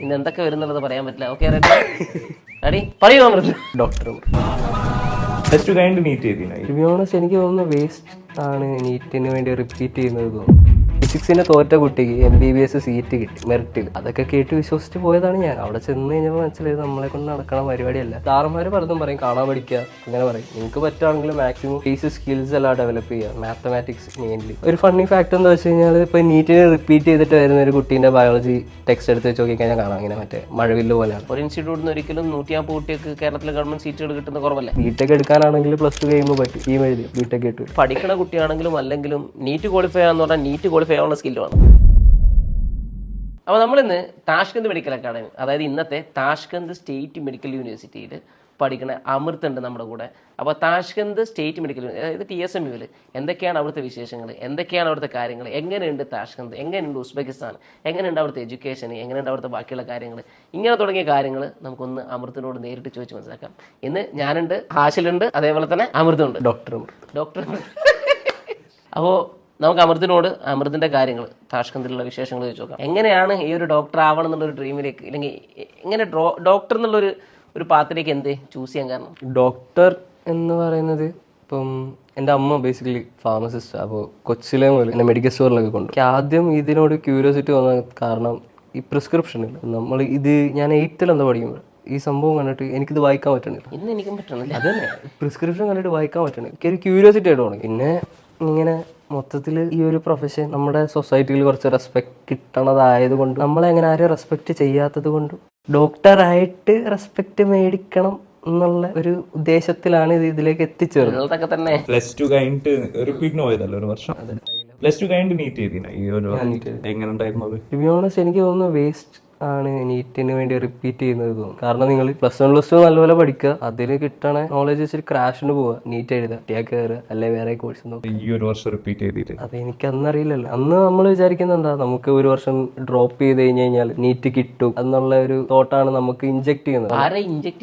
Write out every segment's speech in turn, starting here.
ഇനി എന്തൊക്കെ വരുന്നുള്ളത് പറയാൻ പറ്റില്ല. ഓക്കെ, റെഡി പറയൂ. അമൃത് ഡോക്ടർ പ്ലസ് ടു കഴിഞ്ഞിട്ട് നീറ്റ് ചെയ്തില്ല. ടു ബി ഓണസ്റ്റ് എനിക്ക് തോന്നുന്നു വേസ്റ്റ് ആണ് നീറ്റിന് വേണ്ടി റിപ്പീറ്റ് ചെയ്യുന്നത് തോന്നുന്നു. ഫിസിക്സിന് തോറ്റ കുട്ടിക്ക് MBBS സീറ്റ് കിട്ടി മെറിറ്റിൽ. അതൊക്കെ കേട്ട് വിശ്വസിച്ച് പോയതാണ് ഞാൻ. അവിടെ ചെന്ന് കഴിഞ്ഞപ്പോൾ മനസ്സിലായത് നമ്മളെ കൊണ്ട് നടക്കണ പരിപാടിയല്ല. സാറന്മാർ പലതും പറയും, കാണാൻ പഠിക്കുക, അങ്ങനെ പറയും. നിങ്ങൾക്ക് പറ്റുകയാണെങ്കിൽ മാക്സിമം ബേസിക് സ്കിൽസ് എല്ലാം ഡെവലപ്പ് ചെയ്യുക, മാത്തമാറ്റിക്സ് മെയിൻലി. ഒരു ഫണ്ണി ഫാക്ട് എന്താ വെച്ച് കഴിഞ്ഞാൽ ഇപ്പോൾ നീറ്റിന് റിപ്പീറ്റ് ചെയ്തിട്ട് വരുന്ന ഒരു കുട്ടീൻ്റെ ബയോളജി ടെക്സ്റ്റ് എടുത്ത് വെച്ച് നോക്കിക്കഴിഞ്ഞാൽ കാണാം ഇങ്ങനെ മറ്റേ മഴവില്ല് പോലെയാണ്. ഒരു ഇൻസ്റ്റിറ്റ്യൂട്ടിൽ നിന്ന് ഒരിക്കലും 150 കുട്ടികൾക്ക് കേരളത്തിലെ ഗവൺമെന്റ് സീറ്റുകൾ കിട്ടുന്ന കുറവല്ലേ. ബിടെക് എടുക്കാനാണെങ്കിൽ പ്ലസ് ടു കഴിയുമ്പോൾ പറ്റും. ഈ എഴുതി ബിടെക് കിട്ടും. പഠിക്കണ കുട്ടിയാണെങ്കിലും അല്ലെങ്കിലും നീറ്റ് ക്വാളിഫൈ ആണെന്ന് പറഞ്ഞാൽ നീറ്റ് ക്വാളിഫൈ ആവാനുള്ള സ്കില്ല് വേണം. അപ്പോൾ നമ്മളിന്ന് താഷ്കന്ത് മെഡിക്കൽ അക്കാഡമി, അതായത് ഇന്നത്തെ താഷ്കന്ത് സ്റ്റേറ്റ് മെഡിക്കൽ യൂണിവേഴ്സിറ്റിയിൽ പഠിക്കുന്ന അമൃത് ഉണ്ട് നമ്മുടെ കൂടെ. അപ്പോൾ താഷ്കന്ത് സ്റ്റേറ്റ് മെഡിക്കൽ, അതായത് TSMUവിൽ എന്തൊക്കെയാണ് അവിടുത്തെ വിശേഷങ്ങൾ, എന്തൊക്കെയാണ് അവിടുത്തെ കാര്യങ്ങൾ, എങ്ങനെയുണ്ട് താഷ്കന്ത്, എങ്ങനെയുണ്ട് ഉസ്ബെക്കിസ്ഥാൻ, എങ്ങനെയുണ്ട് അവിടുത്തെ എഡ്യൂക്കേഷൻ, എങ്ങനെയുണ്ട് അവിടുത്തെ ബാക്കിയുള്ള കാര്യങ്ങൾ, ഇങ്ങനെ തുടങ്ങിയ കാര്യങ്ങൾ നമുക്കൊന്ന് അമൃത്തിനോട് നേരിട്ട് ചോദിച്ച് മനസ്സിലാക്കാം. ഇന്ന് ഞാനുണ്ട്, ഹാഷിലുണ്ട്, അതേപോലെ തന്നെ അമൃതുണ്ട്, ഡോക്ടർ. അപ്പോൾ നമുക്ക് അമൃതിൻ്റെ കാര്യങ്ങൾ, താഷ്കന്തിലുള്ള വിശേഷങ്ങൾ ചോദിച്ചു നോക്കാം. എങ്ങനെയാണ് ഈ ഒരു ഡോക്ടർ ആവണം എന്നുള്ളൊരു ഡ്രീമിലേക്ക്, അല്ലെങ്കിൽ എങ്ങനെ ഡോക്ടർ എന്നുള്ളൊരു പാത്തിലേക്ക് എന്ത് ചൂസ് ചെയ്യാൻ കാരണം? ഡോക്ടർ എന്ന് പറയുന്നത് ഇപ്പം എൻ്റെ അമ്മ ബേസിക്കലി ഫാർമസിസ്റ്റ്. അപ്പോൾ കൊച്ചിലെ മുതൽ എന്നെ മെഡിക്കൽ സ്റ്റോറിലൊക്കെ കൊണ്ടു. ആദ്യം ഇതിനോട് ക്യൂരിയോസിറ്റി വന്ന കാരണം ഈ പ്രിസ്ക്രിപ്ഷനിൽ നമ്മൾ ഞാൻ 8th എന്താ പഠിക്കുമ്പോൾ ഈ സംഭവം കണ്ടിട്ട് എനിക്കിത് വായിക്കാൻ പറ്റണില്ല. ഇന്ന് എനിക്കും പറ്റണില്ല. അതന്നെ, പ്രിസ്ക്രിപ്ഷൻ കണ്ടിട്ട് വായിക്കാൻ പറ്റണില്ല. എനിക്കൊരു ക്യൂരിയോസിറ്റി ആയിട്ട് തുടങ്ങി. പിന്നെ ഇങ്ങനെ മൊത്തത്തിൽ ഈ ഒരു പ്രൊഫഷൻ നമ്മുടെ സൊസൈറ്റിയിൽ കുറച്ച് റെസ്പെക്ട് കിട്ടണതായത് കൊണ്ട്, നമ്മളെങ്ങനെ ആരും റെസ്പെക്ട് ചെയ്യാത്തത് കൊണ്ടും ഡോക്ടറായിട്ട് റെസ്പെക്ട് മേടിക്കണം എന്നുള്ള ഒരു ഉദ്ദേശത്തിലാണ് ഇതിലേക്ക് എത്തിച്ചേർന്നത്. തന്നെ പ്ലസ് ടു കഴിഞ്ഞിട്ട് റിപ്പീറ്റിന് പോയതല്ലോ ഒരു വർഷം. പ്ലസ് ടു കഴിഞ്ഞിട്ട് നീറ്റ് ചെയ്തില്ല. ഈ ഒരു എങ്ങനെ ഉണ്ടായിരുന്നത്? ടു ബി ഓണസ്റ്റ് എനിക്ക് തോന്നുന്നു വേസ്റ്റ് ആണ് നീറ്റിന് വേണ്ടി റിപ്പീറ്റ് ചെയ്യുന്നത് തോന്നുന്നു. കാരണം നിങ്ങൾ പ്ലസ് 1 പ്ലസ് 2 നല്ലപോലെ പഠിക്കുക, അതിന് കിട്ടണ നോളജ് വെച്ചിട്ട് ക്രാഷിന് പോവുക, നീറ്റ് എഴുതുക, കയറുക, അല്ലെ വേറെ കോഴ്സ് നോക്കുക. ഈ ഒരു വർഷം റിപ്പീറ്റ് ചെയ്തിട്ട് അത് എനിക്ക് അന്നറിയില്ലല്ലോ. അന്ന് നമ്മൾ വിചാരിക്കുന്നത് എന്താ, നമുക്ക് ഒരു വർഷം ഡ്രോപ്പ് ചെയ്ത് കഴിഞ്ഞാൽ നീറ്റ് കിട്ടും എന്നുള്ള ഒരു തോട്ടാണ് നമുക്ക് ഇൻജെക്ട് ചെയ്യുന്നത്. ആരെ ഇൻജെക്ട്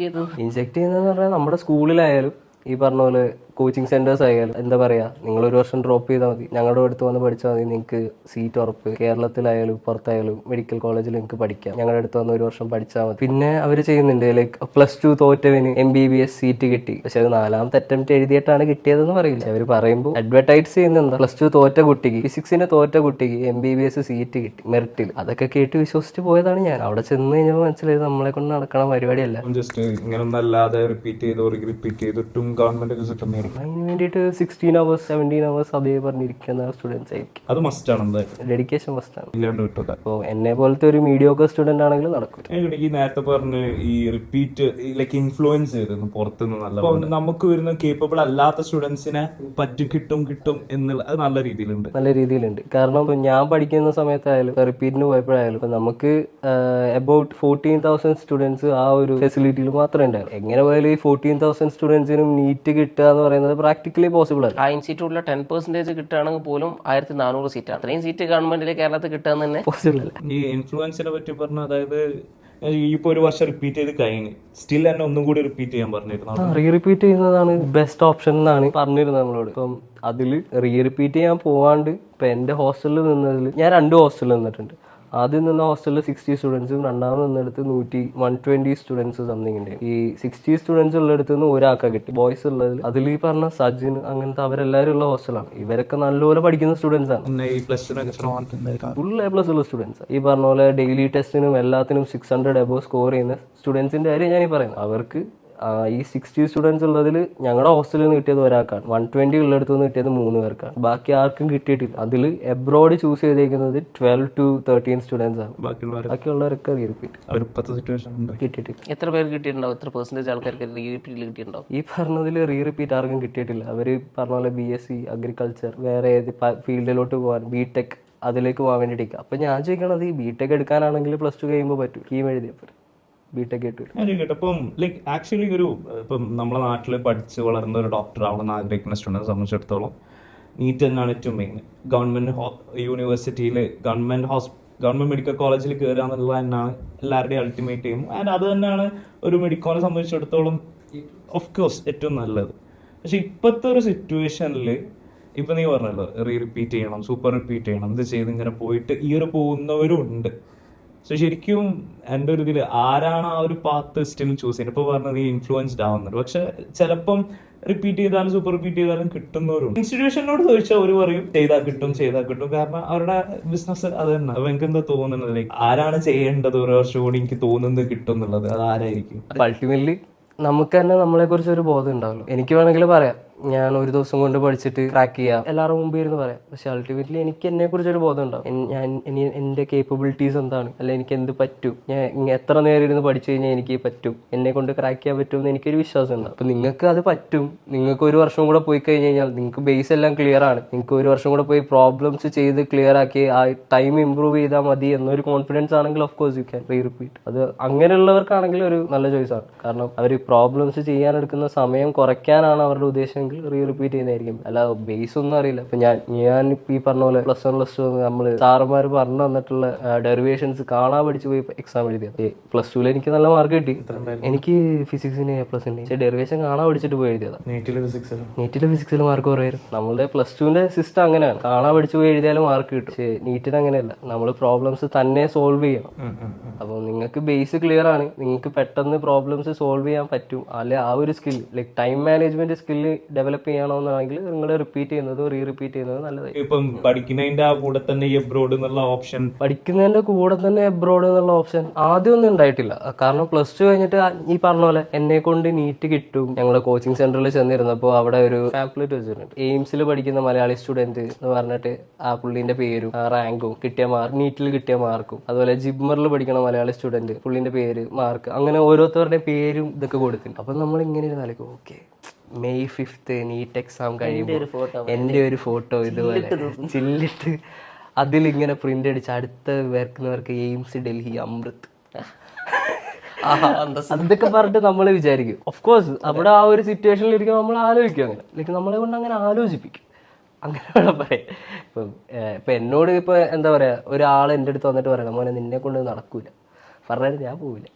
ചെയ്യുന്നതെന്ന് പറഞ്ഞാൽ നമ്മുടെ സ്കൂളിലായാലും ഈ പറഞ്ഞ പോലെ കോച്ചിങ് സെന്റേഴ്സ് ആയാലും എന്താ പറയുക, നിങ്ങളൊരു വർഷം ഡ്രോപ്പ് ചെയ്താൽ മതി, ഞങ്ങളുടെ അടുത്ത് വന്ന് പഠിച്ചാൽ മതി, നിങ്ങൾക്ക് സീറ്റ് ഉറപ്പ്. കേരളത്തിലായാലും പുറത്തായാലും മെഡിക്കൽ കോളേജിൽ നിങ്ങൾക്ക് പഠിക്കാം, ഞങ്ങളുടെ അടുത്ത് വന്ന് ഒരു വർഷം പഠിച്ചാൽ മതി. പിന്നെ അവർ ചെയ്യുന്നുണ്ട്, ലൈക്ക് പ്ലസ് ടു തോറ്റവന് MBBS സീറ്റ് കിട്ടി, പക്ഷെ അത് 4ാമത്തെ അറ്റംപ്റ്റ് എഴുതിയിട്ടാണ് കിട്ടിയതെന്ന് പറയില്ല. അവർ പറയുമ്പോൾ അഡ്വർടൈസ് ചെയ്യുന്നുണ്ട്, പ്ലസ് ടു തോറ്റ കുട്ടിക്ക്, ഫിസിക്സിന് തോറ്റ കുട്ടിക്ക് MBBS സീറ്റ് കിട്ടി മെറിറ്റിൽ. അതൊക്കെ കേട്ട് വിശ്വസിച്ച് പോയതാണ് ഞാൻ. അവിടെ ചെന്ന് കഴിഞ്ഞപ്പോൾ മനസ്സിലായത് നമ്മളെ കൊണ്ട് നടക്കണ പരിപാടിയല്ല. ജസ്റ്റ് ഇങ്ങനൊന്നല്ലാതെ റിപ്പീറ്റ് ചെയ്തിട്ടും ഗവൺമെന്റ് അതിന് വേണ്ടിയിട്ട് 16 hours 17 hours അതേ പറഞ്ഞിരിക്കുന്ന സ്റ്റുഡൻസ് ആയിരിക്കും. അത് മസ്റ്റ് ആണ്, ഡെഡിക്കേഷൻ മസ്റ്റ് ആണ്. ഇല്ലാണ്ട് കിട്ടുക. അപ്പോൾ എന്നെ പോലത്തെ ഒരു മീഡിയോക്കർ സ്റ്റുഡന്റ് ആണെങ്കിൽ നടക്കും. ഈ നേരത്തെ പറഞ്ഞ് ഈ റിപ്പീറ്റ് ലൈക്ക് ഇൻഫ്ലുവൻസ് ചെയ്തിരുന്നു പുറത്തുനിന്ന്. നല്ല നമുക്ക് വരുന്ന കേപ്പബിൾ അല്ലാത്ത സ്റ്റുഡൻസിനെ കിട്ടും എന്നുള്ള അത് നല്ല രീതിയിലുണ്ട്. കാരണം ഇപ്പൊ ഞാൻ പഠിക്കുന്ന സമയത്തായാലും റിപ്പീറ്റിന് പോയപ്പോഴായാലും ഇപ്പൊ നമുക്ക് അബൌട്ട് 14,000 സ്റ്റുഡൻസ് ആ ഒരു ഫെസിലിറ്റിയിൽ മാത്രമേ ഉണ്ടായിരുന്നു. എങ്ങനെ പോയാലും ഈ 14,000 സ്റ്റുഡൻസിനും നീറ്റ് കിട്ടുക എന്ന് പറയുന്നത് പ്രാക്ടിക്കലി പോസിബിൾ അല്ല. ആ ഇൻസ്റ്റിറ്റ്യൂട്ടിലെ 10% കിട്ടുകയാണെങ്കിൽ പോലും 1400 സീറ്റാണ്. അത്രയും സീറ്റ് ഗവൺമെന്റിൽ കേരളത്തിൽ കിട്ടുക തന്നെ പോസിബിൾ അല്ല. ഈ ഇൻഫ്ലുവൻസിനെ പറ്റി പറഞ്ഞ, അതായത് ഇപ്പൊ ഒരു വർഷം റിപ്പീറ്റ് ചെയ്ത് കഴിഞ്ഞ് സ്റ്റിൽ എന്നെ ഒന്നും കൂടി റിപ്പീറ്റ് ചെയ്യാൻ പറഞ്ഞിരുന്നു. റിപ്പീറ്റ് ചെയ്യുന്നതാണ് ബെസ്റ്റ് ഓപ്ഷൻ എന്നാണ് പറഞ്ഞിരുന്നത് നമ്മളോട്. ഇപ്പം അതിൽ റിപ്പീറ്റ് ചെയ്യാൻ പോവാണ്ട് ഇപ്പൊ എന്റെ ഹോസ്റ്റലിൽ നിന്നതിൽ ഞാൻ 2 ഹോസ്റ്റലിൽ നിന്നിട്ടുണ്ട്. ആദ്യം നിന്ന ഹോസ്റ്റലിൽ 60 സ്റ്റുഡൻസും രണ്ടാമത് നിന്നെടുത്ത് 120 സ്റ്റുഡൻസ് സംതിങ് ഉണ്ട്. ഈ 60 സ്റ്റുഡൻസ് ഉള്ളിടത്ത് നിന്ന് ഒരാൾക്കാ കിട്ടി. ബോയ്സ് ഉള്ളതിൽ അതിൽ ഈ പറഞ്ഞ സജിൻ അങ്ങനത്തെ അവരെല്ലാവരും ഉള്ള ഹോസ്റ്റലാണ്. ഇവരൊക്കെ നല്ലപോലെ പഠിക്കുന്ന സ്റ്റുഡൻസ് ആണ്. ഫുൾ A+ ഉള്ള സ്റ്റുഡൻസ്. ഈ പറഞ്ഞ പോലെ ഡെയിലി ടെസ്റ്റിനും എല്ലാത്തിനും 600 above സ്കോർ ചെയ്യുന്ന സ്റ്റുഡൻസിന്റെ കാര്യം ഞാൻ ഈ പറയുന്നത്. അവർക്ക് ഈ 60 സ്റ്റുഡൻസ് ഉള്ളതിൽ ഞങ്ങളുടെ ഹോസ്റ്റലിൽ നിന്ന് കിട്ടിയത് ഒരാൾക്കാണ്. 120 ഉള്ളിടത്ത് നിന്ന് കിട്ടിയത് 3 പേർക്കാണ്. ബാക്കി ആർക്കും കിട്ടിയിട്ടില്ല. അതിൽ എബ്രോഡ് ചൂസ് ചെയ്തേക്കുന്നത് 12 to 13 സ്റ്റുഡൻസ് ആണ്. ബാക്കിയുള്ളവരൊക്കെ കിട്ടിയിട്ടില്ല. എത്ര പേര് കിട്ടിയിട്ടുണ്ടാവും? എത്ര പെർസെന്റേജ് ആൾക്കാർക്ക് റീറിപ്പീറ്റിൽ കിട്ടിയിട്ടുണ്ടാവും? ഈ പറഞ്ഞതിൽ റീറിപ്പീറ്റ് ആർക്കും കിട്ടിയിട്ടില്ല. അവർ പറഞ്ഞ പോലെ BSc അഗ്രികൾച്ചർ വേറെ ഏത് ഫീൽഡിലോട്ട് പോകാൻ BTech അതിലേക്ക് പോകാൻ വേണ്ടിയിട്ട്. അപ്പം ഞാൻ ചോദിക്കണത്, ഈ BTech എടുക്കാനാണെങ്കിൽ പ്ലസ് 2 കഴിയുമ്പോൾ പറ്റും, കീം എഴുതിയപ്പോൾ BTech അപ്പം ലൈക്ക് ആക്ച്വലി ഇപ്പം നമ്മുടെ നാട്ടിൽ പഠിച്ച് വളർന്ന ഒരു ഡോക്ടർ ആവണമെന്ന് ആഗ്രഹിക്കുന്ന സ്റ്റുഡൻറ്റിനെ സംബന്ധിച്ചിടത്തോളം നീറ്റ് തന്നെയാണ് ഏറ്റവും മെയിൻ. ഗവൺമെന്റ് യൂണിവേഴ്സിറ്റിയിൽ ഗവൺമെന്റ് മെഡിക്കൽ കോളേജിൽ കയറുക എന്നുള്ളത് തന്നെയാണ് എല്ലാവരുടെയും അൾട്ടിമേറ്റ് എയിം. ആൻഡ് അത് തന്നെയാണ് ഒരു മെഡിക്കോളെ സംബന്ധിച്ചിടത്തോളം ഓഫ് കോഴ്സ് ഏറ്റവും നല്ലത്. പക്ഷെ ഇപ്പോഴത്തെ ഒരു സിറ്റുവേഷനിൽ ഇപ്പം നീ പറഞ്ഞല്ലോ റിപ്പീറ്റ് ചെയ്യണം, സൂപ്പർ റിപ്പീറ്റ് ചെയ്യണം, ഇത് ചെയ്ത് ഇങ്ങനെ പോയിട്ട് ഈ ഒരു പോകുന്നവരും ഉണ്ട്. സോ ശരിക്കും എൻ്റെ ഒരു ഇതിൽ ആരാണ് ആ ഒരു പാത്ത് സ്റ്റിൽ ചൂസ് ചെയ്യുന്നത്? ഇപ്പോൾ പറഞ്ഞത് ഈ ഇൻഫ്ലുവൻസ്ഡ് ആവുന്നുണ്ട്, പക്ഷെ ചിലപ്പം റിപ്പീറ്റ് ചെയ്താലും സൂപ്പർ റിപ്പീറ്റ് ചെയ്താലും കിട്ടുന്നവരും. ഇൻസ്റ്റിറ്റ്യൂഷനോട് ചോദിച്ചാൽ ഒരു പറയും ചെയ്താൽ കിട്ടും, കാരണം അവരുടെ ബിസിനസ് അത് തന്നെ. അപ്പൊ എനിക്ക് എന്താ തോന്നുന്നത്, ലൈക്ക് ആരാണ് ചെയ്യേണ്ടത് ഒരു വർഷം കൂടി എനിക്ക് തോന്നുന്നത് കിട്ടും എന്നുള്ളത്, അത് ആരായിരിക്കും? അൾട്ടിമേറ്റ്ലി നമുക്ക് തന്നെ നമ്മളെ കുറിച്ച് ഒരു ബോധം ഉണ്ടാവുമല്ലോ. എനിക്ക് വേണമെങ്കിൽ പറയാം ഞാൻ ഒരു ദിവസം കൊണ്ട് പഠിച്ചിട്ട് ക്രാക്ക് ചെയ്യാം, എല്ലാവരും മുമ്പ് ഇരുന്ന് പറയാം. പക്ഷെ അൾട്ടിമേറ്റ്ലി എനിക്ക് എന്നെ കുറിച്ചൊരു ബോധം ഉണ്ടാവും. ഞാൻ എൻ്റെ കേപ്പബിലിറ്റീസ് എന്താണ്, അല്ലെ എനിക്ക് എന്ത് പറ്റും, ഞാൻ എത്ര നേരം ഇരുന്ന് പഠിച്ചു കഴിഞ്ഞാൽ എനിക്ക് പറ്റും, എന്നെ കൊണ്ട് ക്രാക്ക് ചെയ്യാൻ പറ്റും എന്ന് എനിക്കൊരു വിശ്വാസം ഉണ്ടാവും. അപ്പൊ നിങ്ങൾക്ക് അത് പറ്റും. നിങ്ങൾക്ക് ഒരു വർഷം കൂടെ പോയി കഴിഞ്ഞ് കഴിഞ്ഞാൽ നിങ്ങൾക്ക് ബേസ് എല്ലാം ക്ലിയർ ആണ്. നിങ്ങൾക്ക് ഒരു വർഷം കൂടെ പോയി പ്രോബ്ലംസ് ചെയ്ത് ക്ലിയർ ആക്കി ആ ടൈം ഇമ്പ്രൂവ് ചെയ്താൽ മതി എന്നൊരു കോൺഫിഡൻസ് ആണെങ്കിൽ of course you can repeat. അത് അങ്ങനെയുള്ളവർക്കാണെങ്കിൽ ഒരു നല്ല ചോയ്സ് ആണ്. കാരണം അവർ പ്രോബ്ലംസ് ചെയ്യാനെടുക്കുന്ന സമയം കുറയ്ക്കാനാണ് അവരുടെ ഉദ്ദേശം, റിപ്പീറ്റ് ചെയ്യുന്നതായിരിക്കും. അല്ല ബേസ് ഒന്നും അറിയില്ല. ഇപ്പൊ ഞാൻ ഈ പറഞ്ഞ പോലെ +1 +2 നമ്മള് സാറന്മാർ പറഞ്ഞു തന്നിട്ടുള്ള ഡെറിവേഷൻസ് കാണാൻ പഠിച്ചു പോയി എക്സാം എഴുതിയത്. +2 എനിക്ക് നല്ല മാർക്ക് കിട്ടി. എനിക്ക് ഫിസിക്സിന് A+ ഉണ്ട്. പക്ഷെ ഡെറിവേഷൻ കാണാൻ പഠിച്ചിട്ട് പോയി എഴുതിയതാ. നീറ്റിലെ ഫിസിക്സിൽ മാർക്ക് കുറയായിരുന്നു. നമ്മളുടെ +2ന്റെ സിസ്റ്റം അങ്ങനെയാണ്, കാണാൻ പഠിച്ചു പോയി എഴുതിയാലും മാർക്ക് കിട്ടും. പക്ഷെ നീറ്റിന് അങ്ങനെയല്ല, നമ്മൾ പ്രോബ്ലംസ് തന്നെ സോൾവ് ചെയ്യണം. അപ്പോൾ നിങ്ങൾക്ക് ബേസ് ക്ലിയർ ആണ്, നിങ്ങൾക്ക് പെട്ടെന്ന് പ്രോബ്ലംസ് സോൾവ് ചെയ്യാൻ പറ്റും. അല്ലെ ആ ഒരു skill like time management skill develop ചെയ്യണമെന്നാണെങ്കിൽ നിങ്ങൾ റിപ്പീറ്റ് ചെയ്യുന്നതോ റിപ്പീറ്റ് ചെയ്യുന്നതോ നല്ലതായി. ഇപ്പം പഠിക്കുന്നതിന്റെ കൂടെ തന്നെ എബ്രോഡ് എന്നുള്ള ഓപ്ഷൻ, പഠിക്കുന്നതിന്റെ കൂടെ തന്നെ എബ്രോഡ് എന്നുള്ള ഓപ്ഷൻ ആദ്യം ഒന്നും ഉണ്ടായിട്ടില്ല. കാരണം +2 കഴിഞ്ഞിട്ട് ഈ പറഞ്ഞ പോലെ എന്നെ കൊണ്ട് നീറ്റ് കിട്ടും. ഞങ്ങൾ കോച്ചിങ് സെന്ററിൽ ചെന്നിരുന്നപ്പോൾ അവിടെ ഒരു പാംപ്ലെറ്റ് വെച്ചിട്ടുണ്ട്, എയിംസിൽ പഠിക്കുന്ന മലയാളി സ്റ്റുഡന്റ് എന്ന് പറഞ്ഞിട്ട് ആ പുള്ളിന്റെ പേരും റാങ്കും കിട്ടിയ മാർക്ക്, നീറ്റിൽ കിട്ടിയ മാർക്കും, അതുപോലെ ജിബ്മറിൽ പഠിക്കുന്ന മലയാളി സ്റ്റുഡന്റ് പുള്ളിന്റെ പേര് മാർക്ക്, അങ്ങനെ ഓരോരുത്തരുടെ പേരും ഇതൊക്കെ കൊടുത്തിട്ടുണ്ട്. അപ്പൊ നമ്മൾ ഇങ്ങനെ ഇരുന്നാലും okay May 5th NEET exam കഴിയുമ്പോൾ എൻ്റെ ഒരു ഫോട്ടോ ഇതുപോലെ ചില്ലിട്ട് അതിലിങ്ങനെ പ്രിന്റ് അടിച്ച് അടുത്ത വർക്കുന്നവർക്ക് എയിംസ്, ഡൽഹി, അമൃത് അതൊക്കെ പറഞ്ഞിട്ട് നമ്മൾ വിചാരിക്കും. ഓഫ് കോഴ്സ് അവിടെ ആ ഒരു സിറ്റുവേഷനിൽ ഇരിക്കും, നമ്മൾ ആലോചിക്കും. അങ്ങനെ ലൈക്ക് നമ്മളെ കൊണ്ട് അങ്ങനെ ആലോചിപ്പിക്കും. അങ്ങനെ വേണം പറയാം. ഇപ്പൊ എന്നോട് ഇപ്പൊ എന്താ പറയാ, ഒരാൾ എൻ്റെ അടുത്ത് വന്നിട്ട് പറയണം മോനെ നിന്നെ കൊണ്ട് നടക്കൂല പറഞ്ഞാൽ ഞാൻ പോവില്ല.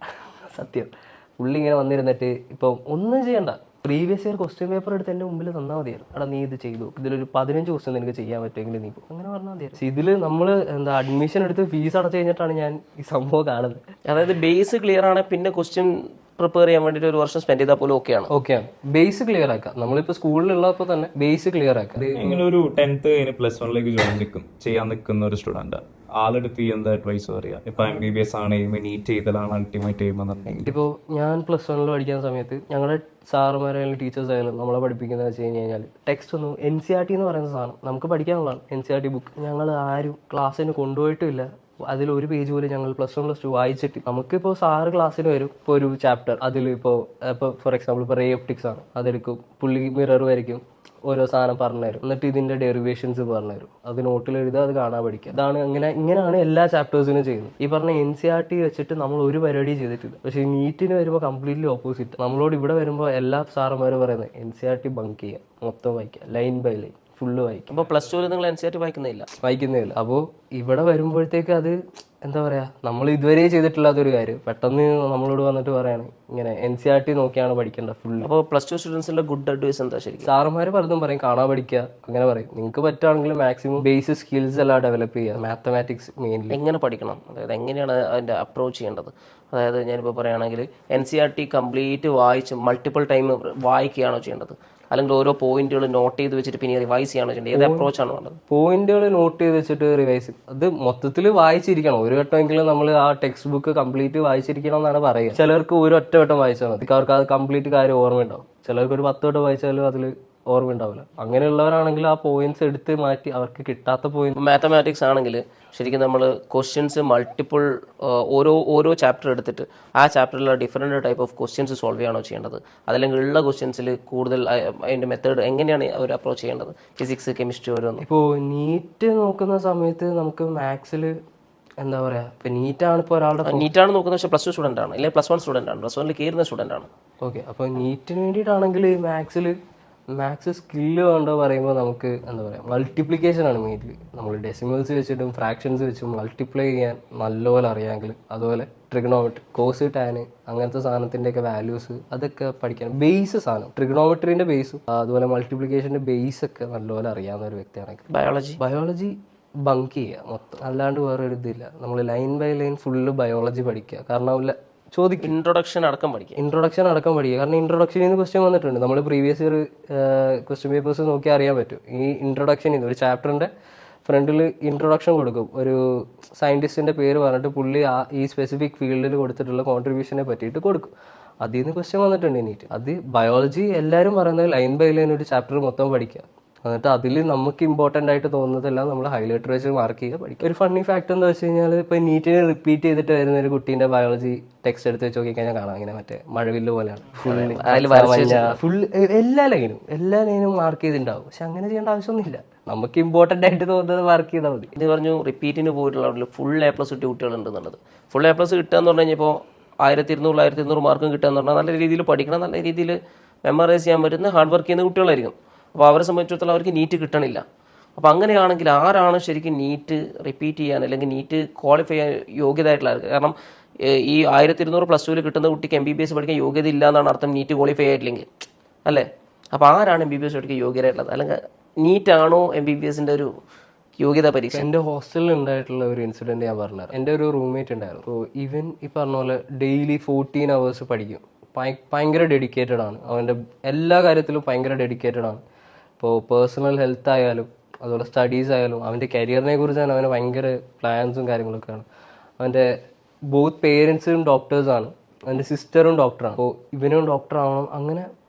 സത്യം. പുള്ളി ഇങ്ങനെ വന്നിരുന്നിട്ട് ഇപ്പൊ ഒന്നും ചെയ്യണ്ട, പ്രീവിയസ് ഇയർ ക്വസ്റ്റ്യൻ പേപ്പർ എടുത്ത് എൻ്റെ മുമ്പിൽ തന്നാൽ മതിയായിരുന്നു. എടാ നീ ഇത് ചെയ്തു, ഇതിലൊരു 15 ക്വസ്റ്റ്യൻ നിനക്ക് ചെയ്യാൻ പറ്റുമെങ്കിൽ നീ അങ്ങനെ പറഞ്ഞാൽ മതിയായിരുന്നു. ഇതിൽ നമ്മൾ എന്താ അഡ്മിഷൻ എടുത്ത് ഫീസ് അടച്ചു കഴിഞ്ഞിട്ടാണ് ഞാൻ ഈ സംഭവം കാണുന്നത്. അതായത് ബേസ് ക്ലിയർ ആണ്, പിന്നെ ക്വസ്റ്റ്യൻ പ്രിപ്പയർ ചെയ്യാൻ വേണ്ടിയിട്ട് ഒരു വർഷം സ്പെൻഡ് ചെയ്താൽ പോലും ഓക്കെയാണ്. ബേസ് ക്ലിയർ ആക്കാം. നമ്മളിപ്പോൾ സ്കൂളിലുള്ളപ്പോൾ തന്നെ ബേസ് ക്ലിയർ ആക്കാം. ഇങ്ങനെ ഒരു 10th കഴിഞ്ഞ് +1 ചെയ്യാൻ നിൽക്കുന്ന ഒരു സ്റ്റുഡന്റ് ആളെടുത്ത് എന്താ അഡ്വൈസ് പറയാ? ഇപ്പൊ MBBS ആണ് നീറ്റ് ചെയ്തലാണ് അൾട്ടിമേറ്റ് ചെയ്യുമ്പോൾ, ഇപ്പോൾ ഞാൻ +1 പഠിക്കുന്ന സമയത്ത് ഞങ്ങളുടെ സാറുമാരായാലും ടീച്ചേഴ്സ് ആയാലും നമ്മളെ പഠിപ്പിക്കുന്നത് വെച്ച് കഴിഞ്ഞാൽ ടെക്സ്റ്റ് ഒന്നും NCERT എന്ന് പറയുന്ന സാധനം നമുക്ക് പഠിക്കാനുള്ളതാണ്. NCERT ബുക്ക് ഞങ്ങൾ ആരും ക്ലാസ്സിന് കൊണ്ടുപോയിട്ടില്ല. അതിലൊരു പേജ് പോലും ഞങ്ങൾ +1 +2 വായിച്ചിട്ട്, നമുക്കിപ്പോൾ സാറ് ക്ലാസ്സിന് വരും, ഇപ്പോൾ ഒരു ചാപ്റ്റർ അതിൽ ഇപ്പോൾ ഫോർ എക്സാമ്പിൾ ഇപ്പോൾ റേ ഒപ്റ്റിക്സ് ആണ്, അതെടുക്കും, പുള്ളി മിറർ വരയ്ക്കും, ഓരോ സാധനം പറഞ്ഞുതരും, എന്നിട്ട് ഇതിന്റെ ഡെറിവേഷൻസ് പറഞ്ഞുതരും, അത് നോട്ടിൽ എഴുതുക, അത് കാണാൻ പഠിക്കുക. ഇതാണ് ഇങ്ങനെയാണ് എല്ലാ ചാപ്റ്റേഴ്സിനും ചെയ്യുന്നത്. ഈ പറഞ്ഞ NCERT വെച്ചിട്ട് നമ്മൾ ഒരു പരിപാടി ചെയ്തിട്ടില്ല. പക്ഷെ നീറ്റിന് വരുമ്പോൾ കംപ്ലീറ്റ്ലി ഓപ്പോസിറ്റ്. നമ്മളോട് ഇവിടെ വരുമ്പോൾ എല്ലാ സാറന്മാരും പറയുന്നത് NCERT ബങ്ക് ചെയ്യുക, മൊത്തം വായിക്കുക, ലൈൻ ബൈ ലൈൻ ഫുള്ള് വായിക്കും. അപ്പോൾ +2 നിങ്ങൾ NCERT വായിക്കുന്നില്ല. അപ്പോൾ ഇവിടെ വരുമ്പോഴത്തേക്ക് അത് എന്താ പറയാ, നമ്മൾ ഇതുവരെ ചെയ്തിട്ടില്ലാത്തൊരു കാര്യം പെട്ടെന്ന് നമ്മളോട് വന്നിട്ട് പറയാണ് ഇങ്ങനെ NCERT നോക്കിയാണ് പഠിക്കേണ്ടത് ഫുൾ. അപ്പോൾ +2 സ്റ്റുഡൻസിന്റെ ഗുഡ് അഡ്വൈസ് എന്താ? ശരിക്കും സാറന്മാർ പലതും പറയും, കാണാൻ പഠിക്കുക, അങ്ങനെ പറയും. നിങ്ങൾക്ക് പറ്റുകയാണെങ്കിൽ മാക്സിമം ബേസിക് സ്കിൽസ് എല്ലാം ഡെവലപ്പ് ചെയ്യുക, മാത്തമാറ്റിക്സ് മെയിൻലി. എങ്ങനെ പഠിക്കണം, അതായത് എങ്ങനെയാണ് അതിന്റെ അപ്രോച്ച് ചെയ്യേണ്ടത്? അതായത് ഞാനിപ്പോൾ പറയുകയാണെങ്കിൽ NCERT കംപ്ലീറ്റ് വായിച്ച് മൾട്ടിപ്പിൾ ടൈം വായിക്കുകയാണോ ചെയ്യേണ്ടത്, അല്ലെങ്കിൽ ഓരോ പോയിന്റുകൾ നോട്ട് ചെയ്ത് വെച്ചിട്ട് പിന്നെ റിവൈസ് ചെയ്യണോ ചെയ്യേണ്ടത്? ഏത് അപ്രോച്ചാണ് വേണ്ടത്? പോയിന്റുകൾ നോട്ട് ചെയ്ത് വെച്ചിട്ട് റിവൈസ്, അത് മൊത്തത്തിൽ വായിച്ചിരിക്കണം. ഒരു വട്ടമെങ്കിലും നമ്മൾ ആ ടെക്സ്റ്റ് ബുക്ക് കംപ്ലീറ്റ് വായിച്ചിരിക്കണം എന്നാണ് പറയുക. ചിലർക്ക് ഒരു ഒറ്റ വട്ടം വായിച്ചാൽ മതി, അവർക്ക് അത് കംപ്ലീറ്റ് കാര്യം ഓർമ്മയുണ്ടാവും. ചിലർക്ക് ഒരു 10 വട്ടം വായിച്ചാലും അതിൽ ഓർമ്മ ഉണ്ടാവില്ല. അങ്ങനെയുള്ളവരാണെങ്കിൽ ആ പോയിന്റ്സ് എടുത്ത് മാറ്റി അവർക്ക് കിട്ടാത്ത പോയിന്റ്. മാത്തമാറ്റിക്സ് ആണെങ്കിൽ ശരിക്കും നമ്മൾ ക്വസ്റ്റ്യൻസ് മൾട്ടിപ്പിൾ ഓരോ ചാപ്റ്റർ എടുത്തിട്ട് ആ ചാപ്റ്ററിലുള്ള different type of questions solve ചെയ്യണോ ചെയ്യേണ്ടത്, അതല്ലെങ്കിൽ ഉള്ള ക്വസ്റ്റ്യൻസിൽ കൂടുതൽ അതിൻ്റെ മെത്തേഡ് എങ്ങനെയാണ് അവർ അപ്രോച്ച് ചെയ്യേണ്ടത്? ഫിസിക്സ്, കെമിസ്ട്രി ഓരോന്നും. ഇപ്പോൾ നീറ്റ് നോക്കുന്ന സമയത്ത് നമുക്ക് മാത്സിൽ എന്താ പറയുക, ഇപ്പം നീറ്റാണ് ഇപ്പോൾ ഒരാളുടെ നീറ്റാണ് നോക്കുന്നത്, പക്ഷേ +2 സ്റ്റുഡൻ്റ് ആണ്, അല്ലെങ്കിൽ +1 സ്റ്റുഡൻ്റ് ആണ്, +1 കയറുന്ന സ്റ്റുഡൻ്റ് ആണ്. ഓക്കെ, അപ്പോൾ നീറ്റിന് വേണ്ടിയിട്ടാണെങ്കിൽ മാത്സ് സ്കില്ല് വേണ്ടോ പറയുമ്പോൾ നമുക്ക് എന്താ പറയുക, മൾട്ടിപ്ലിക്കേഷൻ ആണ് മെയിൻലി. നമ്മൾ ഡെസിമൽസ് വെച്ചിട്ടും ഫ്രാക്ഷൻസ് വെച്ചും മൾട്ടിപ്ലൈ ചെയ്യാൻ നല്ലപോലെ അറിയാമെങ്കിൽ, അതുപോലെ ട്രിഗണോമെട്രി, കോസ്, ടാൻ, അങ്ങനത്തെ സാധനത്തിൻ്റെയൊക്കെ വാല്യൂസ് അതൊക്കെ പഠിക്കാൻ ബേസ് സാധനം, ട്രിഗണോമെട്രീൻ്റെ ബേസും അതുപോലെ മൾട്ടിപ്ലിക്കേഷൻ്റെ ബേസ് ഒക്കെ നല്ലപോലെ അറിയാവുന്ന ഒരു വ്യക്തിയാണെങ്കിൽ. ബയോളജി ബങ്ക് ചെയ്യുക മൊത്തം, അല്ലാണ്ട് വേറെ ഒരു ഇതില്ല. നമ്മൾ line by line full biology പഠിക്കുക. കാരണം ചോദിക്കും ഇൻട്രൊഡക്ഷൻ അടക്കം പഠിക്കുക. കാരണം ഇൻട്രൊഡക്ഷനിൽ നിന്ന് ക്വസ്റ്റ്യൻ വന്നിട്ടുണ്ട്. നമ്മൾ പ്രീവിയസ് ഇയർ ക്വസ്റ്റ്യൻ പേപ്പേഴ്സ് നോക്കി അറിയാൻ പറ്റും. ഈ ഇൻട്രൊഡക്ഷനിൽ നിന്ന് ഒരു ചാപ്റ്ററിൻ്റെ ഫ്രണ്ടിൽ ഇൻട്രൊഡക്ഷൻ കൊടുക്കും. ഒരു സയൻറ്റിസ്റ്റിൻ്റെ പേര് പറഞ്ഞിട്ട് പുള്ളി ഈ സ്പെസിഫിക് ഫീൽഡിൽ കൊടുത്തിട്ടുള്ള കോൺട്രിബ്യൂഷനെ പറ്റിയിട്ട് കൊടുക്കും. അതിൽ നിന്ന് ക്വസ്റ്റ്യൻ വന്നിട്ടുണ്ട് നീറ്റ്. അത് ബയോളജി എല്ലാവരും പറയുന്നത് ലൈൻ ബൈ ലൈൻ ഒരു ചാപ്റ്റർ മൊത്തം പഠിക്കുക. എന്നിട്ട് അതിൽ നമുക്ക് ഇമ്പോർട്ടൻ്റ് ആയിട്ട് തോന്നുന്നതെല്ലാം നമ്മൾ ഹൈലൈറ്റർ വെച്ച് മാർക്ക് ചെയ്യുക, പഠിക്കുക. ഒരു ഫണ്ണി ഫാക്ട് എന്താ വെച്ച് കഴിഞ്ഞാൽ ഇപ്പോൾ നീറ്റിന് റിപ്പീറ്റ് ചെയ്തിട്ട് വരുന്ന ഒരു കുട്ടീൻ്റെ ബയോളജി ടെക്സ്റ്റ് എടുത്ത് വെച്ച് നോക്കിക്കഴിഞ്ഞാൽ കാണാം ഇങ്ങനെ മറ്റേ മഴവില്ല് പോലെയാണ് ഫുൾ എല്ലാ ലൈനും മാർക്ക് ചെയ്തിട്ടുണ്ടാവും. പക്ഷെ അങ്ങനെ ചെയ്യേണ്ട ആവശ്യമൊന്നുമില്ല. നമുക്ക് ഇമ്പോർട്ടൻ്റ് ആയിട്ട് തോന്നുന്നത് മാർക്ക് ചെയ്താൽ മതി. ഇത് പറഞ്ഞു റിപ്പീറ്റിന് പോയിട്ടുള്ള ഫുൾ എ പ്ലസ് കിട്ടിയ കുട്ടികളുണ്ടെന്നുള്ളത്. ഫുൾ എ പ്ലസ് കിട്ടുക എന്ന് പറഞ്ഞു കഴിഞ്ഞാൽ ഇപ്പോൾ 1200 മാർക്കും കിട്ടുക എന്ന് പറഞ്ഞാൽ നല്ല രീതിയിൽ പഠിക്കണം, നല്ല രീതിയിൽ മെമ്മറൈസ് ചെയ്യാൻ പറ്റുന്ന ഹാർഡ് വർക്ക് ചെയ്യുന്ന കുട്ടികളായിരിക്കും. അപ്പോൾ അവരെ സംബന്ധിച്ചിടത്തോളം അവർക്ക് നീറ്റ് കിട്ടണില്ല. അപ്പോൾ അങ്ങനെയാണെങ്കിൽ ആരാണ് ശരിക്കും നീറ്റ് റിപ്പീറ്റ് ചെയ്യാൻ അല്ലെങ്കിൽ നീറ്റ് ക്വാളിഫൈ ചെയ്യാൻ യോഗ്യതയായിട്ടുള്ള ആൾക്ക്? കാരണം ഈ 1200 പ്ലസ് ടുവിൽ കിട്ടുന്ന കുട്ടിക്ക് MBBS പഠിക്കാൻ യോഗ്യത ഇല്ല എന്നാണ് അർത്ഥം, നീറ്റ് ക്വാളിഫൈ ആയിട്ടില്ലെങ്കിൽ അല്ലേ? അപ്പോൾ ആരാണ് MBBS പഠിക്കാൻ യോഗ്യരായിട്ടുള്ളത്? അല്ലെങ്കിൽ നീറ്റാണോ MBBSൻ്റെ ഒരു യോഗ്യതാ പരീക്ഷ? എൻ്റെ ഹോസ്റ്റലിൽ ഉണ്ടായിട്ടുള്ള ഒരു ഇൻസിഡൻറ്റ് ഞാൻ പറഞ്ഞുതരാം. എൻ്റെ ഒരു റൂംമേറ്റ് ഉണ്ടായിരുന്നു. അപ്പോൾ ഇവൻ ഈ പറഞ്ഞ പോലെ ഡെയിലി 14 hours പഠിക്കും. ഭയങ്കര ഡെഡിക്കേറ്റഡ് ആണ്. അവൻ്റെ എല്ലാ കാര്യത്തിലും ഭയങ്കര ഡെഡിക്കേറ്റഡ് ആണ്. ഇപ്പോൾ പേഴ്സണൽ ഹെൽത്ത് ആയാലും അതുപോലെ സ്റ്റഡീസ് ആയാലും അവൻ്റെ കരിയറിനെ കുറിച്ചാണ് അവന് ഭയങ്കര പ്ലാൻസും കാര്യങ്ങളൊക്കെയാണ്. അവൻ്റെ ബോത്ത് പേരൻസും ഡോക്ടേഴ്സാണ്, അവൻ്റെ സിസ്റ്ററും ഡോക്ടറാണ്. അപ്പോൾ ഇവനും ഡോക്ടറാവണം. അങ്ങനെ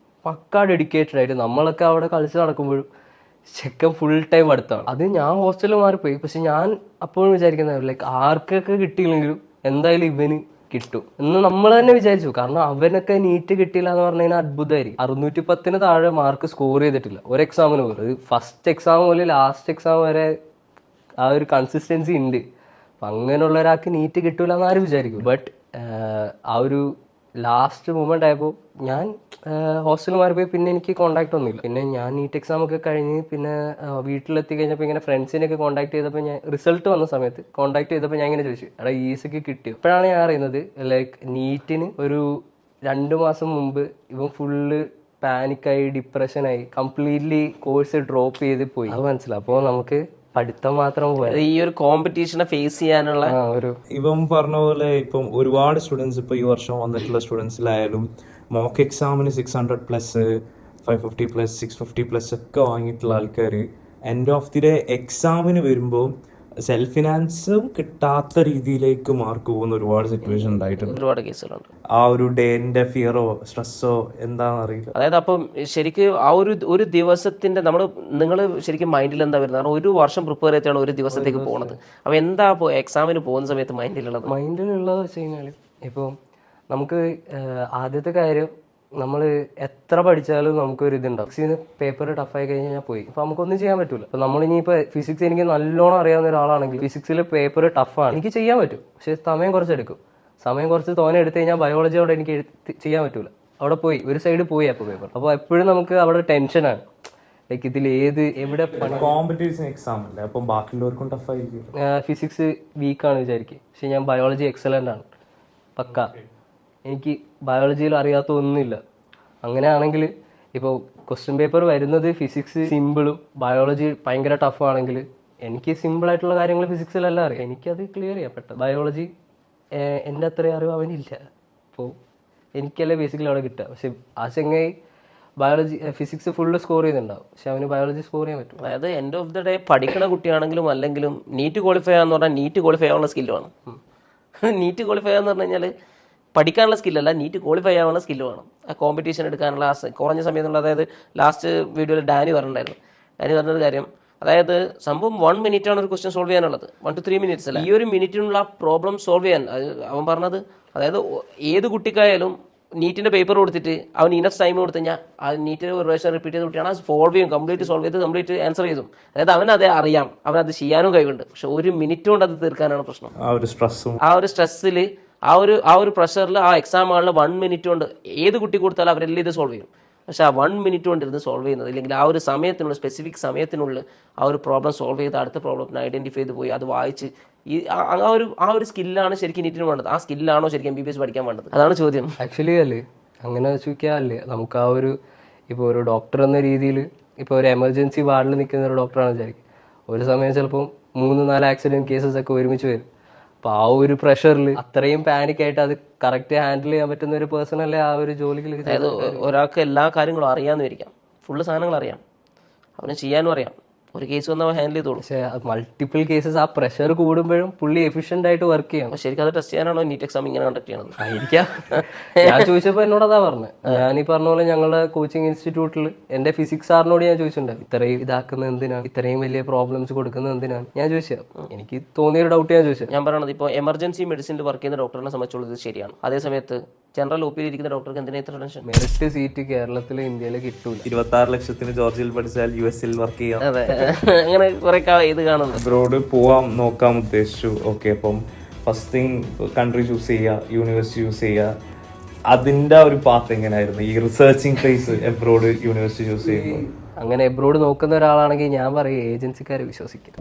പക്കാ ഡെഡിക്കേറ്റഡ് ആയിട്ട് നമ്മളൊക്കെ അവിടെ കളിച്ച് നടക്കുമ്പോഴും ചെക്കൻ ഫുൾ ടൈം അടുത്താണ്. അത് ഞാൻ ഹോസ്റ്റലിൽ മാറിപ്പോയി. പക്ഷെ ഞാൻ അപ്പോഴും വിചാരിക്കുന്നത് ലൈക്ക് ആർക്കൊക്കെ കിട്ടിയില്ലെങ്കിലും എന്തായാലും ഇവന് കിട്ടും എന്ന് നമ്മൾ തന്നെ വിചാരിച്ചു. കാരണം അവനൊക്കെ നീറ്റ് കിട്ടിയില്ല എന്ന് പറഞ്ഞു കഴിഞ്ഞാൽ അത്ഭുതമായിരിക്കും. 610 താഴെ മാർക്ക് സ്കോർ ചെയ്തിട്ടില്ല ഒരു എക്സാമിന് പോലും. ഫസ്റ്റ് എക്സാം മുതൽ ലാസ്റ്റ് എക്സാം വരെ ആ ഒരു കൺസിസ്റ്റൻസി ഉണ്ട്. അപ്പം അങ്ങനെയുള്ള ഒരാൾക്ക് നീറ്റ് കിട്ടൂല എന്ന് ആരും വിചാരിക്കും. ബട്ട് ആ ഒരു ലാസ്റ്റ് മൂമെൻ്റ് ആയപ്പോൾ ഞാൻ ഹോസ്റ്റലിൽ മാറിപ്പോയി. പിന്നെ എനിക്ക് കോൺടാക്ട് ഒന്നുമില്ല. പിന്നെ ഞാൻ നീറ്റ് എക്സാം ഒക്കെ കഴിഞ്ഞ് പിന്നെ വീട്ടിലെത്തി കഴിഞ്ഞപ്പോൾ ഇങ്ങനെ ഫ്രണ്ട്സിനെയൊക്കെ കോൺടാക്ട് ചെയ്തപ്പോൾ ഞാൻ റിസൾട്ട് വന്ന സമയത്ത് കോൺടാക്ട് ചെയ്തപ്പോൾ ഞാൻ ഇങ്ങനെ ചോദിച്ചു, എടാ ഈസിക്ക് കിട്ടിയോ? അപ്പോഴാണ് ഞാൻ അറിയുന്നത് ലൈക്ക് നീറ്റിന് ഒരു 2 മാസം മുമ്പ് ഇവൻ ഫുള്ള് പാനിക്കായി ഡിപ്രഷനായി കംപ്ലീറ്റ്ലി കോഴ്സ് ഡ്രോപ്പ് ചെയ്ത് പോയി. അത് മനസ്സിലായി. അപ്പോൾ നമുക്ക് പഠിത്തം മാത്രം പോയത് ഈ ഒരു കോമ്പറ്റീഷനെ ഫേസ് ചെയ്യാനുള്ള ഒരു ഇവൻ പറഞ്ഞ പോലെ ഇപ്പം ഒരുപാട് സ്റ്റുഡൻസ് ഇപ്പോൾ ഈ വർഷം വന്നിട്ടുള്ള സ്റ്റുഡൻസിലായാലും മോക്ക് എക്സാമിന് 600+, 550+, 650+ ഒക്കെ വാങ്ങിയിട്ടുള്ള ആൾക്കാർ എൻഡ് ഓഫ് ദി ഡേ എക്സാമിന് വരുമ്പോൾ സെൽഫ് ഫിനാൻസും കിട്ടാത്ത രീതിയിലേക്ക് മാർക്ക് പോകുന്ന ഒരുപാട് സിറ്റുവേഷൻ ഉണ്ടായിട്ടുണ്ട്. ഒരുപാട് കേസുകളുണ്ട്. ആ ഒരു ഡേന്റെ ഫിയറോ സ്ട്രെസ്സോ എന്താണെന്ന് അറിയില്ല. അതായത് അപ്പം ശരിക്കും ആ ഒരു ദിവസത്തിന്റെ നിങ്ങൾ ശരിക്കും മൈൻഡിൽ എന്താ വരുന്നത്? കാരണം ഒരു വർഷം പ്രിപ്പയർ ചെയ്തിട്ടാണ് ഒരു ദിവസത്തേക്ക് പോകുന്നത്. അപ്പോൾ എന്താ ഇപ്പോൾ എക്സാമിന് പോകുന്ന സമയത്ത് മൈൻഡിലുള്ളത് വെച്ച് കഴിഞ്ഞാൽ ഇപ്പോൾ നമുക്ക് ആദ്യത്തെ കാര്യം നമ്മൾ എത്ര പഠിച്ചാലും നമുക്കൊരു ഇതുണ്ടാവും. ഫിസിക്സിന് പേപ്പർ ടഫായി കഴിഞ്ഞാൽ ഞാൻ പോയി. അപ്പോൾ നമുക്കൊന്നും ചെയ്യാൻ പറ്റില്ല. അപ്പോൾ നമ്മളിനിയിപ്പോൾ ഫിസിക്സ് എനിക്ക് നല്ലോണം അറിയാവുന്ന ഒരാളാണെങ്കിൽ ഫിസിക്സിൽ പേപ്പർ ടഫാണ്, എനിക്ക് ചെയ്യാൻ പറ്റും. പക്ഷേ സമയം കുറച്ചെടുക്കും. സമയം കുറച്ച് തോനെ എടുത്തു കഴിഞ്ഞാൽ ബയോളജി അവിടെ എനിക്ക് ചെയ്യാൻ പറ്റൂല. അവിടെ പോയി ഒരു സൈഡ് പോയി അപ്പോൾ പേപ്പർ. അപ്പോൾ എപ്പോഴും നമുക്ക് അവിടെ ടെൻഷനാണ്. ലൈക്ക് ഇതിൽ എവിടെ കോമ്പറ്റീഷൻ എക്സാം അല്ലേ, അപ്പം ബാക്കിയുള്ളവർക്കും ടഫായിരിക്കും. ഫിസിക്സ് വീക്കാണ് വിചാരിക്കും, പക്ഷെ ഞാൻ ബയോളജി എക്സലൻ്റ് ആണ് പക്ക. എനിക്ക് ബയോളജിയിൽ അറിയാത്ത ഒന്നുമില്ല. അങ്ങനെയാണെങ്കിൽ ഇപ്പോൾ ക്വസ്റ്റ്യൻ പേപ്പർ വരുന്നത് ഫിസിക്സ് സിമ്പിളും ബയോളജി ഭയങ്കര ടഫാണെങ്കിൽ എനിക്ക് സിമ്പിളായിട്ടുള്ള കാര്യങ്ങൾ ഫിസിക്സിലെല്ലാം അറിയാം. എനിക്കത് ക്ലിയർ ചെയ്യാൻ പറ്റും. ബയോളജി എൻ്റെ അത്രയും അറിവ് അവനില്ല. അപ്പോൾ എനിക്കല്ലേ ബേസിക്കലി അവിടെ കിട്ടുക. പക്ഷെ ആ ചെങ്ങായി ഫിസിക്സ് ഫുള്ള് സ്കോർ ചെയ്തിട്ടുണ്ടാവും, പക്ഷെ അവന് ബയോളജി സ്കോർ ചെയ്യാൻ പറ്റും. അതായത് എൻഡ് ഓഫ് ദി ഡേ പഠിക്കണ കുട്ടിയാണെങ്കിലും അല്ലെങ്കിലും നീറ്റ് ക്വാളിഫൈ ആകാന്ന് പറഞ്ഞാൽ നീറ്റ് ക്വാളിഫൈ ആവാനുള്ള സ്കില്ല് വേണം. നീറ്റ് ക്വാളിഫൈ ആകാന്ന് പറഞ്ഞു കഴിഞ്ഞാൽ പഠിക്കാനുള്ള സ്കില്ലല്ല, നീറ്റ് ക്വാളിഫൈ ആവാനുള്ള സ്കില്ല് വേണം. ആ കോമ്പറ്റീഷൻ എടുക്കാനുള്ള കുറഞ്ഞ സമയത്തുള്ള, അതായത് ലാസ്റ്റ് വീഡിയോയിൽ ഡാനി പറഞ്ഞൊരു കാര്യം, അതായത് സംഭവം 1 minute ആണ് ഒരു ക്വസ്റ്റ്യൻ സോൾവ് ചെയ്യാനുള്ളത്, 1 to 3 minutes അല്ല. ഈ ഒരു മിനിറ്റിനുള്ള പ്രോബ്ലം സോൾവ് ചെയ്യാൻ അവൻ പറഞ്ഞത്, അതായത് ഏത് കുട്ടിക്കായാലും നീറ്റിൻ്റെ പേപ്പർ കൊടുത്തിട്ട് അവൻ ഇനഫ് ടൈം കൊടുത്തു കഴിഞ്ഞാൽ ആ നീറ്റിന് ഒരു പ്രാവശ്യം റിപ്പീറ്റ് ചെയ്ത് കുട്ടിയാണ് സോൾവ് ചെയ്യും, കംപ്ലീറ്റ് ആൻസർ ചെയ്തും. അതായത് അവനത് അറിയാം, അവനത് ചെയ്യാനും കഴിവുണ്ട്. പക്ഷെ 1 minute കൊണ്ട് അത് തീർക്കാനാണ് പ്രശ്നം. ആ ഒരു സ്ട്രെസ്സിൽ ആ ഒരു പ്രഷറിൽ ആ എക്സാം ആളിൽ 1 minute കൊണ്ട് ഏത് കുട്ടി കൊടുത്താലും അവരെല്ലാം ഇത് സോൾവ് ചെയ്യും. പക്ഷെ ആ 1 minute കൊണ്ട് ഇരുന്ന് സോൾവ് ചെയ്യുന്നത്, ഇല്ലെങ്കിൽ ആ ഒരു സമയത്തിനുള്ള സ്പെസിഫിക് സമയത്തിനുള്ളിൽ ആ ഒരു പ്രോബ്ലം സോൾവ് ചെയ്ത് അടുത്ത പ്രോബ്ലത്തിന് ഐഡന്റിഫൈ ചെയ്ത് പോയി അത് വായിച്ച് ആ ഒരു സ്കില്ലാണ് ശരിക്കും നീറ്റിന് വേണ്ടത്. ആ സ്കില്ലാണോ ശരിക്കും MBBS പഠിക്കാൻ വേണ്ടത്? അതാണ് ചോദ്യം. ആക്ച്വലി അല്ലേ അങ്ങനെ ചോദിക്കാല്ലേ, നമുക്ക് ആ ഒരു ഇപ്പോൾ ഒരു ഡോക്ടർ എന്ന രീതിയിൽ ഇപ്പോൾ ഒരു എമർജൻസി വാർഡിൽ നിൽക്കുന്ന ഒരു ഡോക്ടറാണ് വിചാരിക്കും. ഒരു സമയം ചിലപ്പം 3-4 ആക്സിഡന്റ് കേസസ് ഒക്കെ ഒരുമിച്ച് വരും. അപ്പോൾ ആ ഒരു പ്രഷറിൽ അത്രയും പാനിക് ആയിട്ട് അത് കറക്റ്റ് ഹാൻഡിൽ ചെയ്യാൻ പറ്റുന്ന ഒരു പേഴ്സൺ അല്ലേ ആ ഒരു ജോലിക്ക്. അതായത് ഒരാൾക്ക് എല്ലാ കാര്യങ്ങളും അറിയാമെന്ന് വരിക്കാം, ഫുള്ള് സാധനങ്ങൾ അറിയാം, അവന് ചെയ്യാനും അറിയാം, ഒരു കേസ് വന്നാൽ ഹാൻഡിൽ ചെയ്തോളൂ. പക്ഷേ മൾട്ടിപ്പിൾ കേസസ് ആ പ്രഷർ കൂടുമ്പോഴും പുള്ളി എഫിഷ്യന്റ് ആയിട്ട് വർക്ക് ചെയ്യണം. അപ്പോൾ ശരിക്കും അത് ടെസ്റ്റ് ചെയ്യാനാണോ നീറ്റ് എക്സാം ഇങ്ങനെ കണ്ടക്ട് ചെയ്യണത്? ആയിരിക്കാം. ഞാൻ ചോദിച്ചപ്പോൾ എന്നോട് അതാ പറഞ്ഞത്. ഞാൻ ഈ പറഞ്ഞ പോലെ ഞങ്ങളുടെ കോച്ചിങ് ഇൻസ്റ്റിറ്റ്യൂട്ടിൽ എൻ്റെ ഫിസിക്സ് സാറിനോട് ഞാൻ ചോദിച്ചിട്ടുണ്ടായിരുന്നു, ഇത്രയും ഇതാക്കുന്നത് എന്തിനാണ്, ഇത്രയും വലിയ പ്രോബ്ലംസ് കൊടുക്കുന്നത് എന്തിനാണ് ഞാൻ ചോദിച്ചത്. എനിക്ക് തോന്നിയൊരു ഡൗട്ട് ഞാൻ ചോദിച്ചത്. ഞാൻ പറയണത് ഇപ്പോൾ എമർജൻസി മെഡിസിനിൽ വർക്ക് ചെയ്യുന്ന ഡോക്ടറിനെ സംബന്ധിച്ചുള്ളത് ഇത് ശരിയാണ്. അതേ സമയത്ത് ജനറൽ ഒ പിയിൽ ഇരിക്കുന്ന ഡോക്ടർക്ക് എന്തിനാ ഇത്ര ടെൻഷൻ? മെറിറ്റ് സീറ്റ് കേരളത്തിൽ ഇന്ത്യയിൽ കിട്ടൂല. 26 ലക്ഷത്തിന് ജോർജിയയിൽ പഠിച്ചാൽ US വർക്ക് ചെയ്യാം. അതെ, അങ്ങനെ കുറെ ഇത് കാണുന്നുണ്ട്. അബ്രോഡ് പോവാം നോക്കാൻ ഉദ്ദേശിച്ചു. ഓക്കെ, അപ്പം ഫസ്റ്റ് തിങ് കൺട്രി ചൂസ് ചെയ്യുക, യൂണിവേഴ്സിറ്റി ചൂസ് ചെയ്യുക. അതിന്റെ ഒരു പാത്ത് എങ്ങനെയായിരുന്നു ഈ researching phase abroad university choose ചെയ്യുന്നത്? അങ്ങനെ എബ്രോഡ് നോക്കുന്ന ഒരാളാണെങ്കിൽ ഞാൻ പറയും ഏജൻസിക്കാരെ വിശ്വസിക്കും.